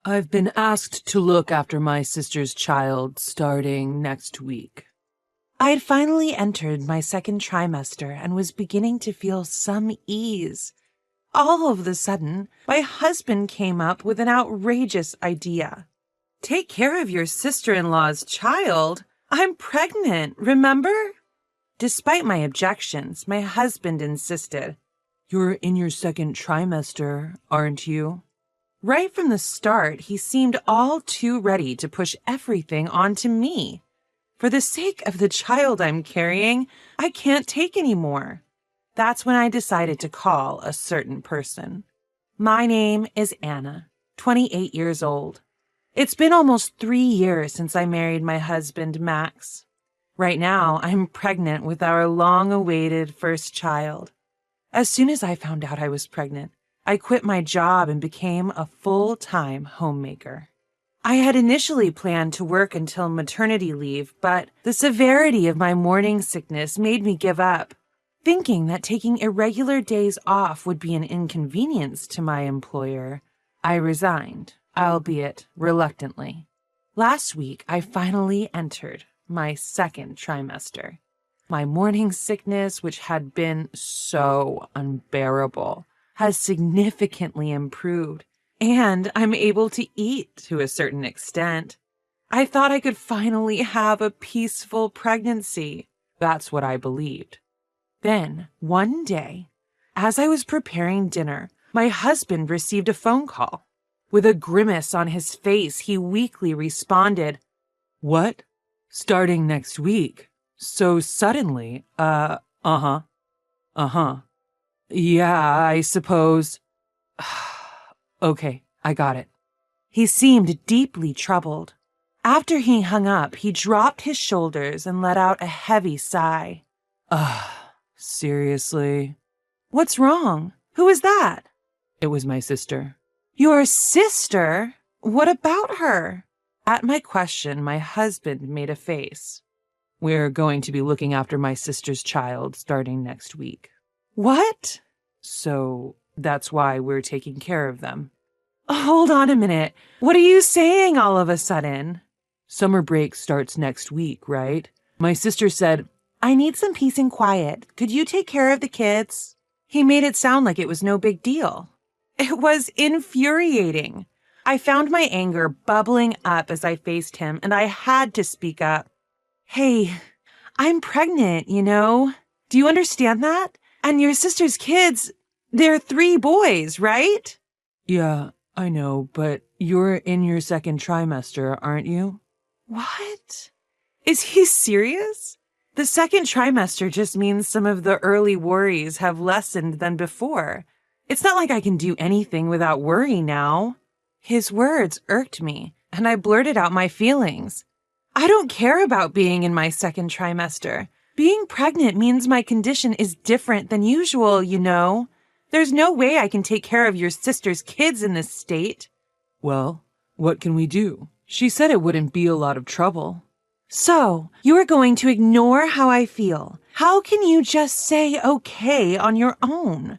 I've been asked to look after my sister's child starting next week. I had finally entered my second trimester and was beginning to feel some ease. All of a sudden, my husband came up with an outrageous idea. Take care of your sister-in-law's child? I'm pregnant, remember? Despite my objections, my husband insisted. You're in your second trimester, aren't you? Right from the start, he seemed all too ready to push everything onto me. For the sake of the child I'm carrying, I can't take any more. That's when I decided to call a certain person. My name is Anna, 28 years old. It's been almost 3 years since I married my husband, Max. Right now, I'm pregnant with our long-awaited first child. As soon as I found out I was pregnant, I quit my job and became a full-time homemaker. I had initially planned to work until maternity leave, but the severity of my morning sickness made me give up. Thinking that taking irregular days off would be an inconvenience to my employer, I resigned, albeit reluctantly. Last week, I finally entered my second trimester. My morning sickness, which had been so unbearable, has significantly improved, and I'm able to eat to a certain extent. I thought I could finally have a peaceful pregnancy. That's what I believed. Then, one day, as I was preparing dinner, my husband received a phone call. With a grimace on his face, he weakly responded, What? Starting next week? So suddenly? Uh-huh. Yeah, I suppose. Okay, I got it. He seemed deeply troubled. After he hung up, he dropped his shoulders and let out a heavy sigh. Seriously? What's wrong? Who is that? It was my sister. Your sister? What about her? At my question, my husband made a face. We're going to be looking after my sister's child starting next week. What? So that's why we're taking care of them. Hold on a minute. What are you saying all of a sudden? Summer break starts next week, right? My sister said, I need some peace and quiet. Could you take care of the kids? He made it sound like it was no big deal. It was infuriating. I found my anger bubbling up as I faced him, and I had to speak up. Hey, I'm pregnant, you know? Do you understand that? And your sister's kids, they're 3 boys, right? Yeah, I know, but you're in your second trimester, aren't you? What? Is he serious? The second trimester just means some of the early worries have lessened than before. It's not like I can do anything without worry now. His words irked me, and I blurted out my feelings. I don't care about being in my second trimester. Being pregnant means my condition is different than usual, you know. There's no way I can take care of your sister's kids in this state. Well, what can we do? She said it wouldn't be a lot of trouble. So, you are going to ignore how I feel. How can you just say okay on your own?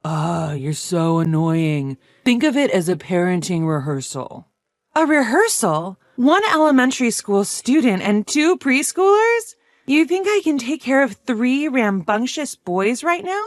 You're so annoying. Think of it as a parenting rehearsal. A rehearsal? 1 elementary school student and 2 preschoolers? You think I can take care of 3 rambunctious boys right now?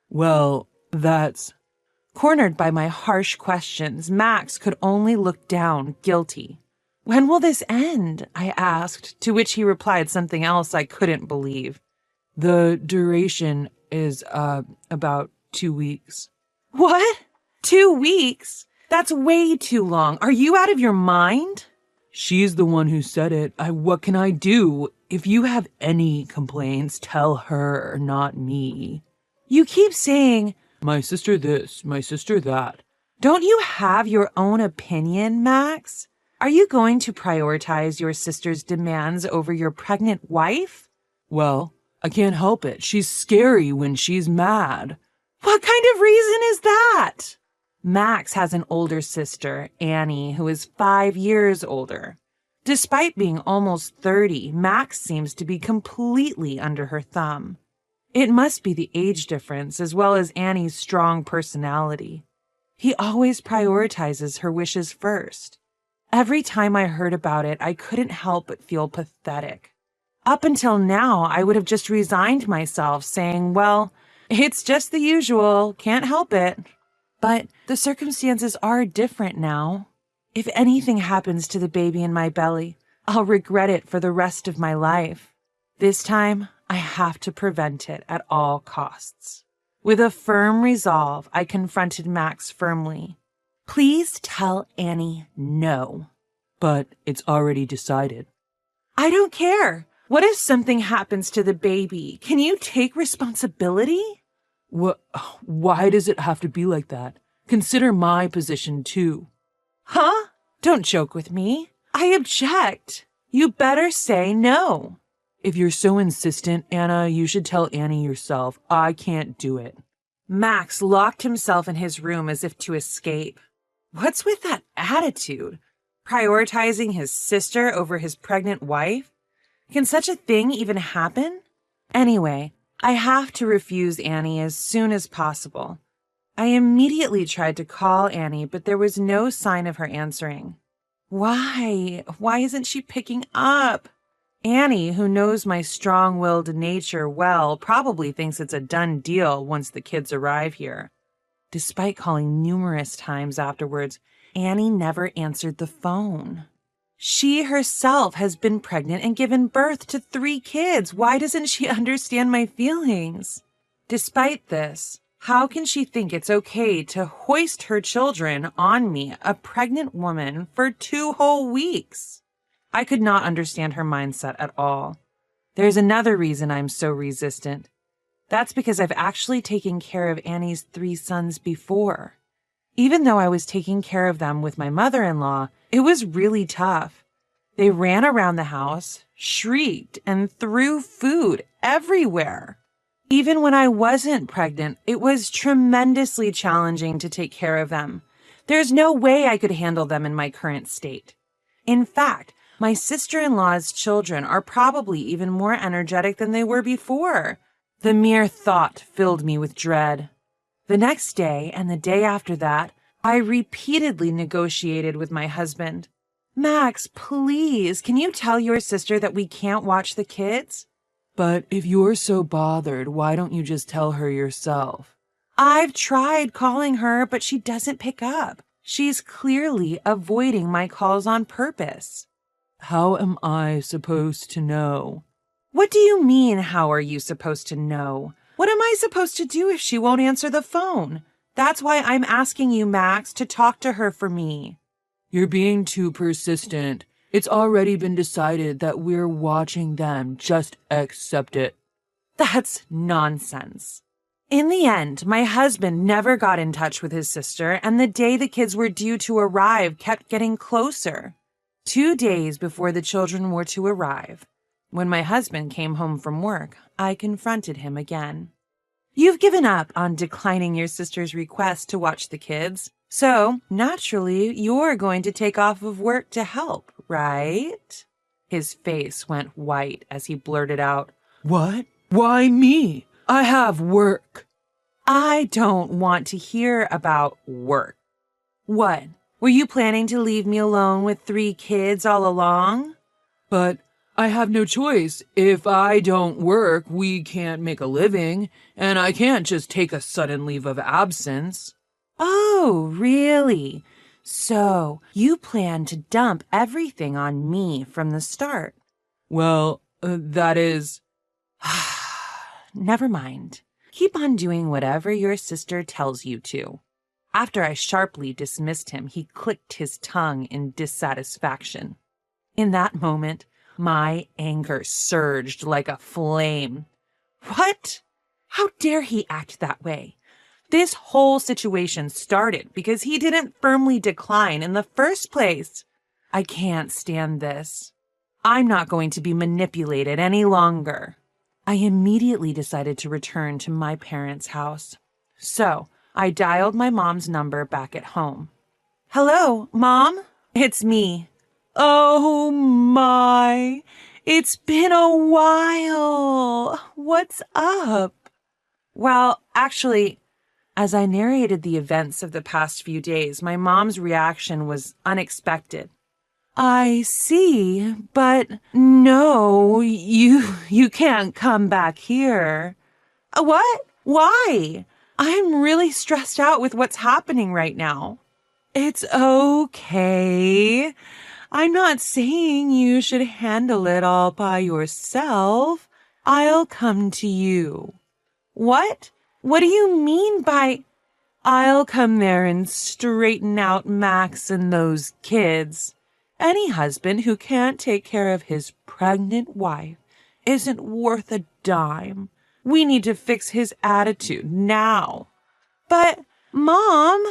Well, that's... Cornered by my harsh questions, Max could only look down, guilty. When will this end? I asked, to which he replied something else I couldn't believe. The duration is, about 2 weeks. What? 2 weeks? That's way too long. Are you out of your mind? She's the one who said it. What can I do? If you have any complaints, tell her, not me. You keep saying, my sister this, my sister that. Don't you have your own opinion, Max? Are you going to prioritize your sister's demands over your pregnant wife? Well, I can't help it. She's scary when she's mad. What kind of reason is that? Max has an older sister, Annie, who is 5 years older. Despite being almost 30, Max seems to be completely under her thumb. It must be the age difference as well as Annie's strong personality. He always prioritizes her wishes first. Every time I heard about it, I couldn't help but feel pathetic. Up until now, I would have just resigned myself, saying, well, it's just the usual, can't help it. But the circumstances are different now. If anything happens to the baby in my belly, I'll regret it for the rest of my life. This time, I have to prevent it at all costs. With a firm resolve, I confronted Max firmly. Please tell Annie no. But it's already decided. I don't care. What if something happens to the baby? Can you take responsibility? Why does it have to be like that? Consider my position too. Huh? Don't joke with me. I object. You better say no. If you're so insistent, Anna, you should tell Annie yourself. I can't do it. Max locked himself in his room as if to escape. What's with that attitude? Prioritizing his sister over his pregnant wife? Can such a thing even happen? Anyway, I have to refuse Annie as soon as possible. I immediately tried to call Annie, but there was no sign of her answering. Why? Why isn't she picking up? Annie, who knows my strong-willed nature well, probably thinks it's a done deal once the kids arrive here. Despite calling numerous times afterwards, Annie never answered the phone. She herself has been pregnant and given birth to 3 kids. Why doesn't she understand my feelings? Despite this, how can she think it's okay to hoist her children on me, a pregnant woman, for 2 whole weeks? I could not understand her mindset at all. There's another reason I'm so resistant. That's because I've actually taken care of Annie's 3 sons before. Even though I was taking care of them with my mother-in-law, it was really tough. They ran around the house, shrieked, and threw food everywhere. Even when I wasn't pregnant, it was tremendously challenging to take care of them. There's no way I could handle them in my current state. In fact, my sister-in-law's children are probably even more energetic than they were before. The mere thought filled me with dread. The next day and the day after that, I repeatedly negotiated with my husband. Max, please, can you tell your sister that we can't watch the kids? But if you're so bothered, why don't you just tell her yourself? I've tried calling her, but she doesn't pick up. She's clearly avoiding my calls on purpose. How am I supposed to know? What do you mean, how are you supposed to know? What am I supposed to do if she won't answer the phone? That's why I'm asking you, Max, to talk to her for me. You're being too persistent. It's already been decided that we're watching them. Just accept it. That's nonsense. In the end, my husband never got in touch with his sister, and the day the kids were due to arrive kept getting closer. 2 days before the children were to arrive, when my husband came home from work, I confronted him again. You've given up on declining your sister's request to watch the kids, so naturally you're going to take off of work to help, right? His face went white as he blurted out, What? Why me? I have work. I don't want to hear about work. What? Were you planning to leave me alone with 3 kids all along? But I have no choice. If I don't work, we can't make a living, and I can't just take a sudden leave of absence. Oh, really? So you plan to dump everything on me from the start? Well, that is... Never mind. Keep on doing whatever your sister tells you to. After I sharply dismissed him, he clicked his tongue in dissatisfaction. In that moment, my anger surged like a flame. What? How dare he act that way? This whole situation started because he didn't firmly decline in the first place. I can't stand this. I'm not going to be manipulated any longer. I immediately decided to return to my parents' house. So I dialed my mom's number back at home. Hello, Mom? It's me. Oh my, it's been a while. What's up? Well, actually, As I narrated the events of the past few days, my mom's reaction was unexpected. I see, but no, you can't come back here. What? Why? I'm really stressed out with what's happening right now. It's okay. I'm not saying you should handle it all by yourself. I'll come to you. What? What do you mean by I'll come there and straighten out Max and those kids? Any husband who can't take care of his pregnant wife isn't worth a dime. We need to fix his attitude now. But, Mom...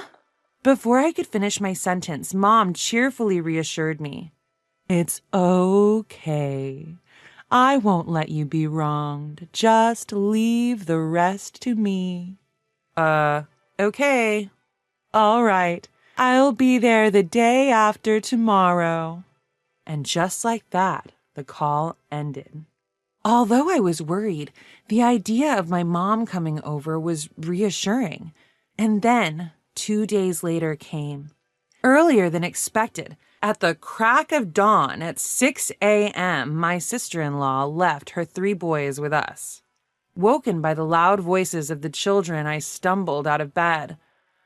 Before I could finish my sentence, Mom cheerfully reassured me. It's okay. I won't let you be wronged. Just leave the rest to me. Okay. All right. I'll be there the day after tomorrow. And just like that, the call ended. Although I was worried, the idea of my mom coming over was reassuring. And then 2 days later came. Earlier than expected, at the crack of dawn at 6 a.m., my sister-in-law left her 3 boys with us. Woken by the loud voices of the children, I stumbled out of bed.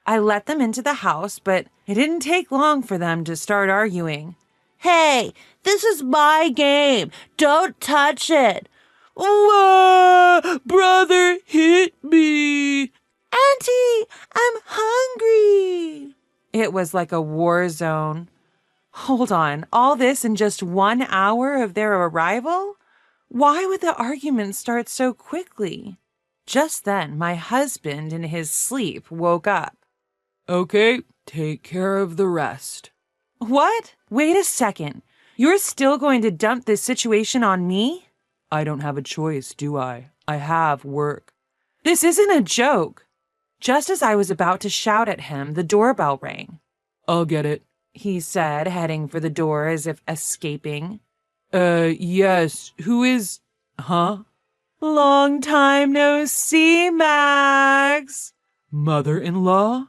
I let them into the house, but it didn't take long for them to start arguing. Hey, this is my game. Don't touch it. Brother hit me. Auntie, I'm hungry. It was like a war zone. Hold on, all this in just 1 hour of their arrival? Why would the argument start so quickly? Just then, my husband in his sleep woke up. Okay, take care of the rest. What? Wait a second. You're still going to dump this situation on me? I don't have a choice, do I? I have work. This isn't a joke. Just as I was about to shout at him, the doorbell rang. I'll get it, he said, heading for the door as if escaping. Yes, who is... Huh? Long time no see, Max. Mother-in-law?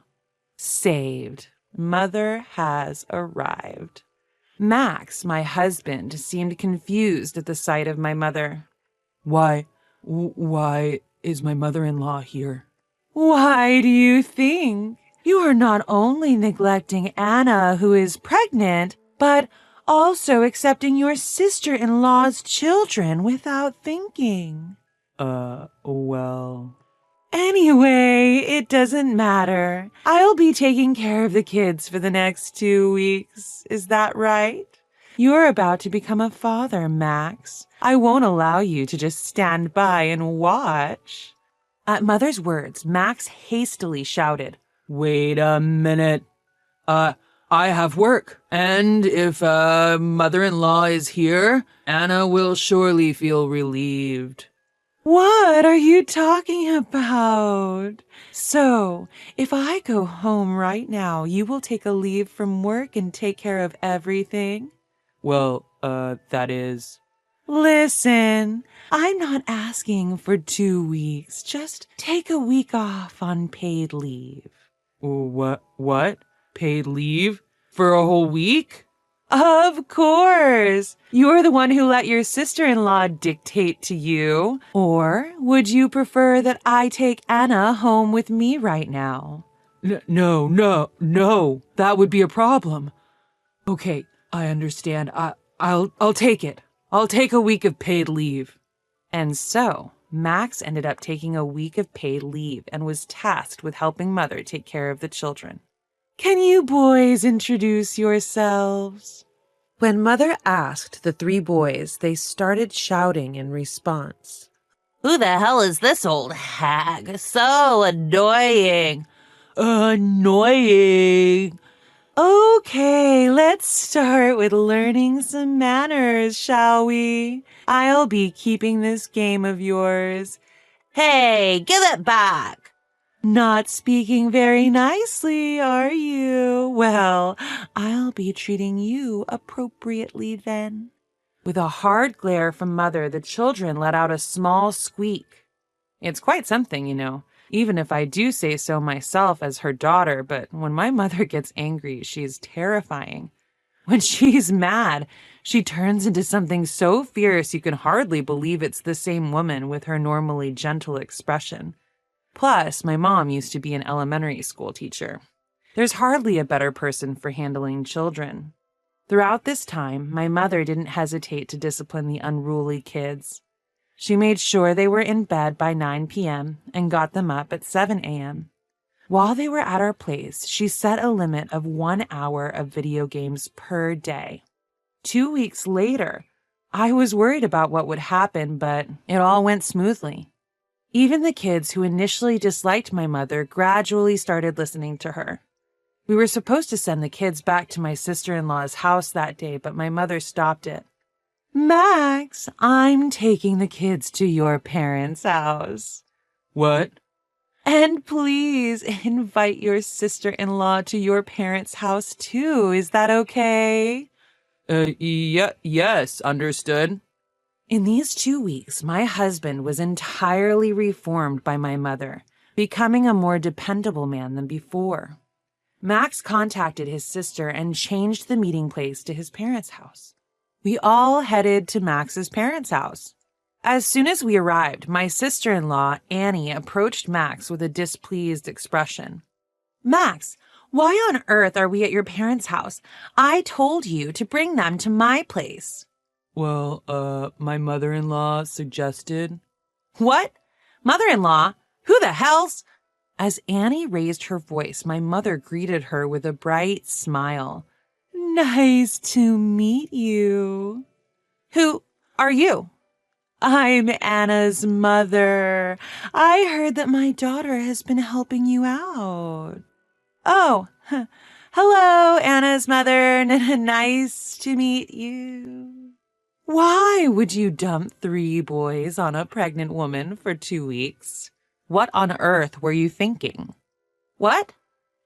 Saved. Mother has arrived. Max, my husband, seemed confused at the sight of my mother. Why is my mother-in-law here? Why do you think? You are not only neglecting Anna, who is pregnant, but also accepting your sister-in-law's children without thinking. Well... Anyway, it doesn't matter. I'll be taking care of the kids for the next 2 weeks. Is that right? You're about to become a father, Max. I won't allow you to just stand by and watch. At Mother's words, Max hastily shouted, Wait a minute. I have work, and if mother-in-law is here, Anna will surely feel relieved. What are you talking about? So, if I go home right now, you will take a leave from work and take care of everything? Well, that is... Listen, I'm not asking for 2 weeks. Just take a week off on paid leave. What? Paid leave? For a whole week? Of course. You're the one who let your sister-in-law dictate to you. Or would you prefer that I take Anna home with me right now? No. That would be a problem. Okay, I understand. I'll take it. I'll take a week of paid leave. And so, Max ended up taking a week of paid leave and was tasked with helping Mother take care of the children. Can you boys introduce yourselves? When Mother asked the 3 boys, they started shouting in response. Who the hell is this old hag? So annoying. Annoying. Okay, let's start with learning some manners, shall we? I'll be keeping this game of yours. Hey, give it back. Not speaking very nicely, are you? Well, I'll be treating you appropriately then. With a hard glare from Mother, the children let out a small squeak. It's quite something, you know. even if I do say so myself as her daughter, but when my mother gets angry, she's terrifying. When she's mad, she turns into something so fierce you can hardly believe it's the same woman with her normally gentle expression. Plus, my mom used to be an elementary school teacher. There's hardly a better person for handling children. Throughout this time, my mother didn't hesitate to discipline the unruly kids. She made sure they were in bed by 9 p.m. and got them up at 7 a.m. While they were at our place, she set a limit of 1 hour of video games per day. 2 weeks later, I was worried about what would happen, but it all went smoothly. Even the kids who initially disliked my mother gradually started listening to her. We were supposed to send the kids back to my sister-in-law's house that day, but my mother stopped it. "Max, I'm taking the kids to your parents' house." What? "And please invite your sister-in-law to your parents' house too. Is that okay?" Yes, understood. In these 2 weeks, my husband was entirely reformed by my mother, becoming a more dependable man than before. Max contacted his sister and changed the meeting place to his parents' house. We all headed to Max's parents' house. As soon as we arrived, my sister-in-law, Annie, approached Max with a displeased expression. "Max, why on earth are we at your parents' house? I told you to bring them to my place." Well, my mother-in-law suggested. "What? Mother-in-law? Who the hell's—" As Annie raised her voice, my mother greeted her with a bright smile. "Nice to meet you." "Who are you?" "I'm Anna's mother. I heard that my daughter has been helping you out." "Oh, hello, Anna's mother. Nice to meet you." "Why would you dump 3 boys on a pregnant woman for 2 weeks? What on earth were you thinking?" "What?"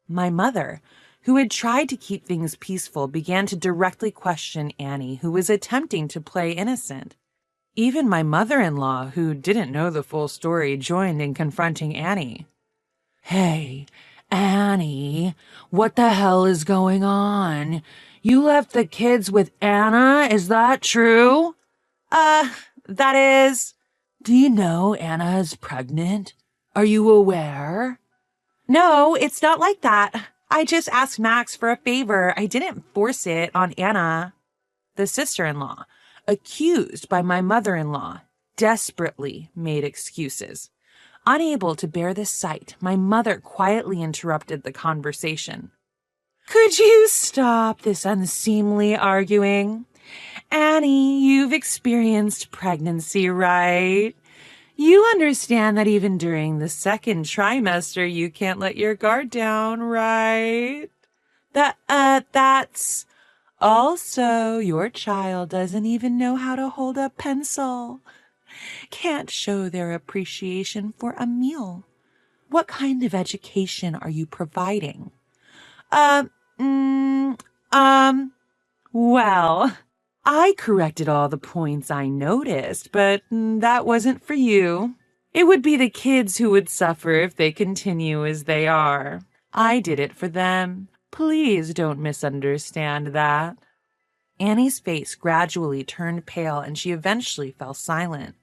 My mother, who had tried to keep things peaceful, began to directly question Annie, who was attempting to play innocent. Even my mother-in-law, who didn't know the full story, joined in confronting Annie. "Hey, Annie, what the hell is going on? You left the kids with Anna, is that true?" That is..." "Do you know Anna is pregnant? Are you aware?" "No, it's not like that. I just asked Max for a favor. I didn't force it on Anna." The sister-in-law, accused by my mother-in-law, desperately made excuses. Unable to bear the sight, my mother quietly interrupted the conversation. "Could you stop this unseemly arguing? Annie, you've experienced pregnancy, right? You understand that even during the 2nd trimester, you can't let your guard down, right? That's... Also, your child doesn't even know how to hold a pencil. Can't show their appreciation for a meal. What kind of education are you providing?" Well, I corrected all the points I noticed, but that wasn't for you. It would be the kids who would suffer if they continue as they are. I did it for them. Please don't misunderstand that." Annie's face gradually turned pale and she eventually fell silent.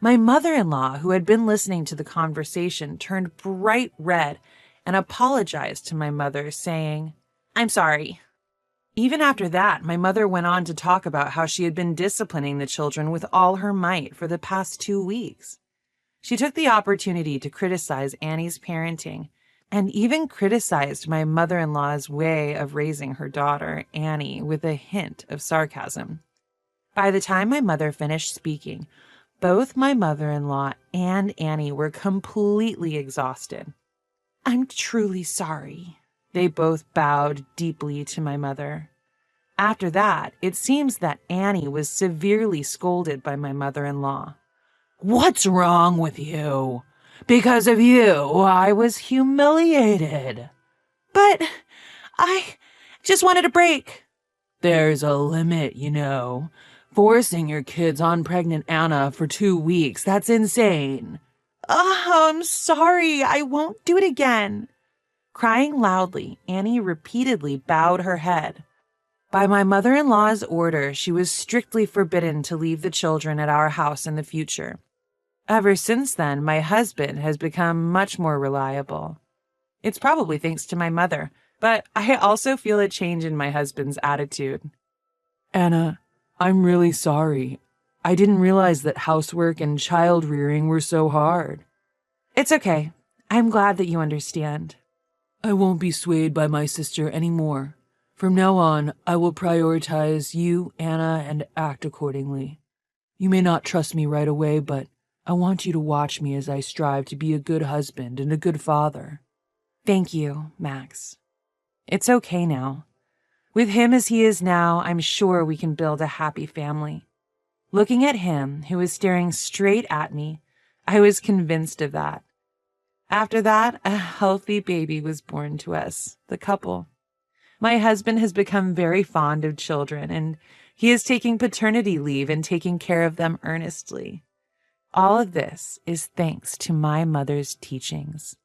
My mother-in-law, who had been listening to the conversation, turned bright red and apologized to my mother, saying, "I'm sorry." Even after that, my mother went on to talk about how she had been disciplining the children with all her might for the past 2 weeks. She took the opportunity to criticize Annie's parenting and even criticized my mother-in-law's way of raising her daughter, Annie, with a hint of sarcasm. By the time my mother finished speaking, both my mother-in-law and Annie were completely exhausted. "I'm truly sorry." They both bowed deeply to my mother. After that, it seems that Annie was severely scolded by my mother-in-law. "What's wrong with you? Because of you, I was humiliated." "But I just wanted a break." "There's a limit, you know. Forcing your kids on pregnant Anna for 2 weeks, that's insane." Oh, I'm sorry. I won't do it again. Crying loudly, Annie repeatedly bowed her head. By my mother-in-law's order, she was strictly forbidden to leave the children at our house in the future. Ever since then, my husband has become much more reliable. It's probably thanks to my mother, but I also feel a change in my husband's attitude. Anna, I'm really sorry. I didn't realize that housework and child rearing were so hard. It's okay. I'm glad that you understand. I won't be swayed by my sister anymore. From now on, I will prioritize you, Anna, and act accordingly. You may not trust me right away, but I want you to watch me as I strive to be a good husband and a good father. Thank you, Max. It's okay now. With him as he is now, I'm sure we can build a happy family. Looking at him, who was staring straight at me, I was convinced of that. After that, a healthy baby was born to us, the couple. My husband has become very fond of children, and he is taking paternity leave and taking care of them earnestly. All of this is thanks to my mother's teachings.